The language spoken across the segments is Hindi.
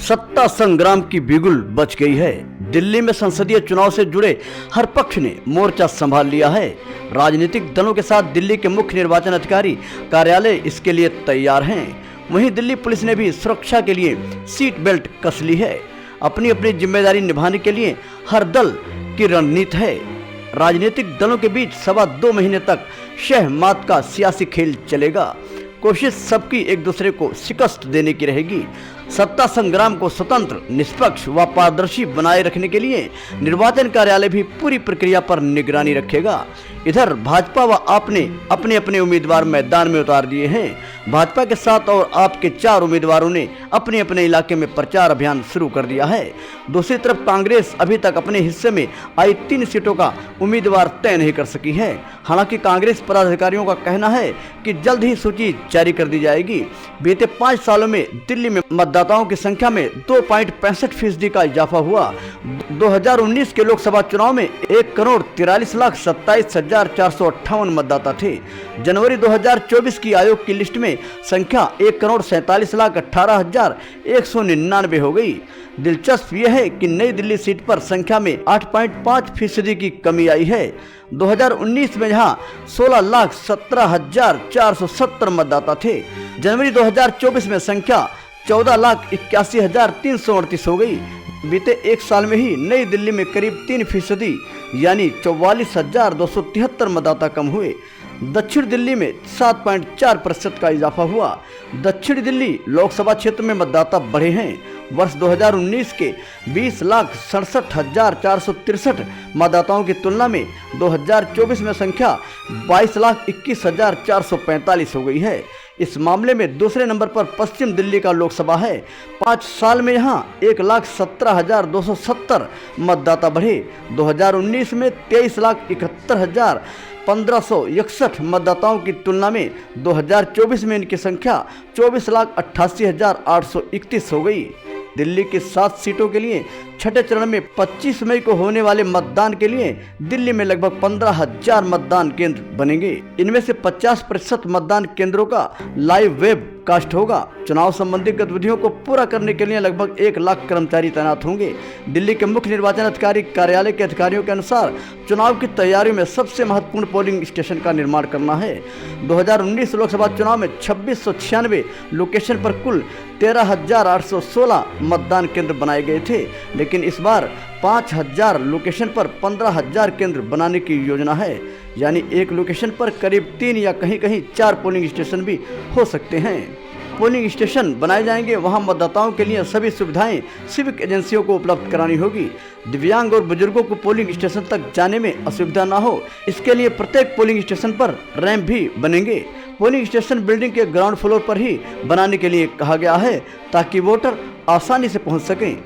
सत्ता संग्राम की बिगुल बच गई है। दिल्ली में संसदीय चुनाव से जुड़े हर पक्ष ने मोर्चा संभाल लिया है। राजनीतिक दलों के साथ दिल्ली के मुख्य निर्वाचन अधिकारी कार्यालय इसके लिए तैयार हैं। वहीं दिल्ली पुलिस ने भी सुरक्षा के लिए सीट बेल्ट कस ली है। अपनी अपनी जिम्मेदारी निभाने के लिए हर दल की रणनीति है। राजनीतिक दलों के बीच 2.25 महीने तक शह-मात का सियासी खेल चलेगा। कोशिश सबकी एक दूसरे को शिकस्त देने की रहेगी। सत्ता संग्राम को स्वतंत्र, निष्पक्ष व पारदर्शी बनाए रखने के लिए निर्वाचन कार्यालय भी पूरी प्रक्रिया पर निगरानी रखेगा। इधर भाजपा व आप ने अपने अपने उम्मीदवार मैदान में उतार दिए हैं। भाजपा के साथ और आप के 4 उम्मीदवारों ने अपने अपने इलाके में प्रचार अभियान शुरू कर दिया है। दूसरी तरफ कांग्रेस अभी तक अपने हिस्से में आई 3 सीटों का उम्मीदवार तय नहीं कर सकी है। हालांकि कांग्रेस पदाधिकारियों का कहना है कि जल्द ही सूची जारी कर दी जाएगी। बीते 5 सालों में दिल्ली में मतदाताओं की संख्या में 2.65% का इजाफा हुआ। 2019 के लोकसभा चुनाव में 1,43,27,458 मतदाता थे। जनवरी 2024 की आयोग की लिस्ट में संख्या 1,47,18,199 हो गई। दिलचस्प यह है कि नई दिल्ली सीट पर संख्या में 8.5% की कमी आई है। 2019 में जहां 16,17,470 मतदाता थे, जनवरी 2024 में संख्या 14,81,338 हो गई। बीते 1 साल में ही नई दिल्ली में करीब 3% यानी 44,273 मतदाता कम हुए। दक्षिण दिल्ली में 7.4% का इजाफा हुआ। दक्षिण दिल्ली लोकसभा क्षेत्र में मतदाता बढ़े हैं। वर्ष 2019 के 20,67,463 मतदाताओं की तुलना में 2024 में संख्या 22,21,445 हो गई है। इस मामले में दूसरे नंबर पर पश्चिम दिल्ली का लोकसभा है। 5 साल में यहाँ 1,17,270 मतदाता बढ़े। 2019 में 23,71,1561 मतदाताओं की तुलना में 2024 में इनकी संख्या 24,88,831 हो गई। दिल्ली की 7 सीटों के लिए छठे चरण में 25 मई को होने वाले मतदान के लिए दिल्ली में लगभग 15,000 मतदान केंद्र बनेंगे। इनमें से 50% मतदान केंद्रों का लाइव वेब कास्ट होगा। चुनाव संबंधी गतिविधियों को पूरा करने के लिए लगभग 1 लाख कर्मचारी तैनात होंगे। दिल्ली के मुख्य निर्वाचन अधिकारी कार्यालय के अधिकारियों के अनुसार चुनाव की तैयारियों में सबसे महत्वपूर्ण पोलिंग स्टेशन का निर्माण करना है। 2019 लोकसभा चुनाव में 2696 लोकेशन पर कुल 13,816 मतदान केंद्र बनाए गए थे, लेकिन इस बार 5,000 लोकेशन पर 15,000 केंद्र बनाने की योजना है। यानी एक लोकेशन पर करीब 3 या कहीं-कहीं 4 पोलिंग स्टेशन भी हो सकते हैं। पोलिंग स्टेशन बनाए जाएंगे, वहां मतदाताओं के लिए सभी सुविधाएं सिविक एजेंसियों को उपलब्ध करानी होगी। दिव्यांग और बुजुर्गों को पोलिंग स्टेशन तक जाने में असुविधा न हो, इसके लिए प्रत्येक पोलिंग स्टेशन पर रैंप भी बनेंगे। पोलिंग स्टेशन बिल्डिंग के ग्राउंड फ्लोर पर ही बनाने के लिए कहा गया है, ताकि वोटर आसानी से पहुंच सकें।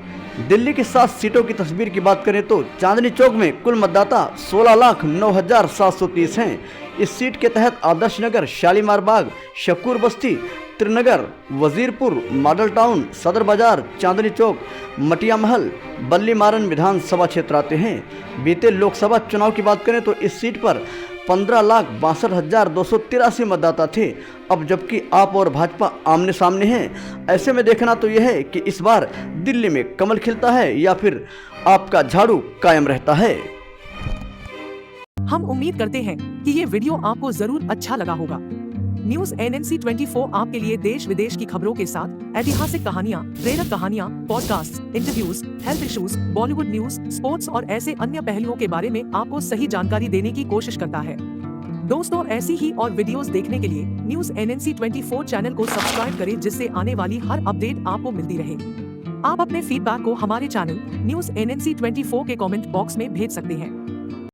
दिल्ली की 7 सीटों की तस्वीर की बात करें तो चांदनी चौक में कुल मतदाता 16,09,730 हैं। इस सीट के तहत आदर्श नगर, शालीमार बाग, शकूर बस्ती, त्रिनगर, वजीरपुर, मॉडल टाउन, सदर बाजार, चांदनी चौक, मटिया महल, बल्ली मारन विधानसभा क्षेत्र आते हैं। बीते लोकसभा चुनाव की बात करें तो इस सीट पर 15,62,283 मतदाता थे। अब जबकि आप और भाजपा आमने सामने हैं, ऐसे में देखना तो यह है कि इस बार दिल्ली में कमल खिलता है या फिर आपका झाड़ू कायम रहता है। हम उम्मीद करते हैं कि ये वीडियो आपको जरूर अच्छा लगा होगा। न्यूज NNC 24 आपके लिए देश विदेश की खबरों के साथ ऐतिहासिक कहानियाँ, प्रेरक कहानियाँ, podcast, interviews, health issues, Bollywood news, sports और ऐसे अन्य पहलुओं के बारे में आपको सही जानकारी देने की कोशिश करता है। दोस्तों, ऐसी ही और वीडियोस देखने के लिए न्यूज NNC 24 चैनल को सब्सक्राइब करें, जिससे आने वाली हर अपडेट आपको मिलती रहे। आप अपने फीडबैक को हमारे चैनल न्यूज NNC 24 के कमेंट बॉक्स में भेज सकते हैं।